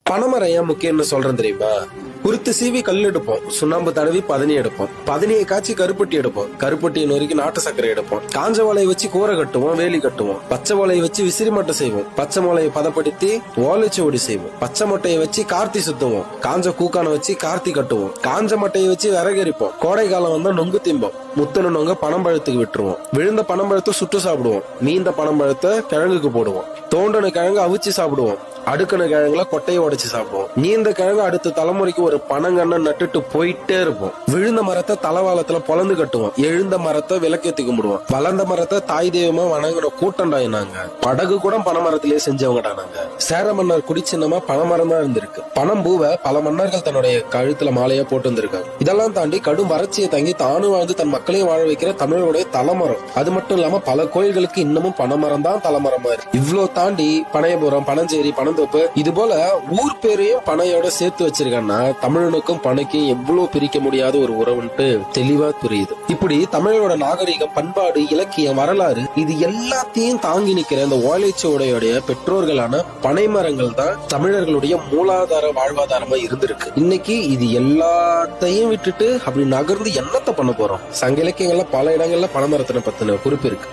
பனைமரம் ஏன் முக்கியம்னு சொல்றேன் தெரியுமா? குருத்து சீவி கல் எடுப்போம், சுண்ணாம்பு தடவி பதனி எடுப்போம், பதனியை காய்ச்சி கருப்பட்டி எடுப்போம், கருப்பட்டியை நொறுக்கி நாட்டு சர்க்கரை எடுப்போம், காஞ்ச வாழையை வச்சு கூரை கட்டுவோம், வேலி கட்டுவோம், பச்சை வாழையை வச்சு விசிறி மட்டை செய்வோம், பச்சை மொளையை பதப்படுத்தி ஓலைச்சுவடி செய்வோம், பச்சை மட்டையை வச்சு கார்த்தி சுத்துவோம், காஞ்ச கூக்கான வச்சு கார்த்தி கட்டுவோம், காஞ்ச மட்டையை வச்சு விறகரிப்போம், கோடை காலம் வந்தா நொங்கு திம்போம், முத்தன நொங்க பனம்பழத்துக்கு விட்டுருவோம், விழுந்த பனம்பழத்தை சுட்டு சாப்பிடுவோம், மீந்த பனம்பழத்தை கிழங்குக்கு போடுவோம், தோண்டன கிழங்கு அவிச்சு சாப்பிடுவோம், அடுக்கண கிழங்குல கொட்டையை உடைச்சு சாப்பிடுவோம், நீந்த கிழங்கு அடுத்த தலைமுறைக்கு ஒரு பனங்கண்ண நட்டுட்டு போயிட்டே இருப்போம், விழுந்த மரத்தை தலவாளத்துல பொலந்து கட்டுவோம், எழுந்த மரத்தை விளக்கேத்தி கும்பிடுவோம், வளர்ந்த மரத்தை தாய் தெய்வமா வணங்கின கூட்டண்டாயினாங்க. படகு கூட பனைமரத்திலேயே செஞ்சவங்கடா நாங்க. சேர மன்னர் குடிச்சின்னமா பனைமரம் தான் இருந்திருக்கு. பனம் பூவை பல மன்னர்கள் தன்னுடைய கழுத்துல மாலையா போட்டு வந்திருக்காங்க. இதெல்லாம் தாண்டி கடும் வறட்சியை தாங்கி தானும் வாழ்ந்து தன் மக்களையும் வாழ வைக்கிற தமிழருடைய தலைமரம். அது மட்டும் இல்லாம பல கோயில்களுக்கு இன்னமும் பனைமரம் தான் தலைமரமா இருக்கு. இவ்வளவு தாண்டி பனையபுரம், பனஞ்சேரி, பனந்தோப்பு இது போல ஊர் பேரையும் பனையோட சேர்த்து வச்சிருக்காங்கன்னா தமிழனுக்கும் பனைக்கும் எவ்வளவு பிரிக்க முடியாத ஒரு உறவுன்ட்டு தெளிவா புரியுது. இப்படி தமிழோட நாகரிகம், பண்பாடு, இலக்கியம், வரலாறு இது எல்லாத்தையும் தாங்கி நிக்கிற இந்த ஓலைச்சுவடையோடைய பெற்றோர்களான பனைமரங்கள் தான் தமிழர்களுடைய மூலாதார வாழ்வாதாரமா இருந்திருக்கு. இன்னைக்கு இது எல்லாத்தையும் விட்டுட்டு அப்படி நகர்ந்து என்னத்த பண்ண போறோம்? சங்க இலக்கியங்கள்ல பல இடங்கள்ல பனைமரத்தினை பத்தின குறிப்பு இருக்கு.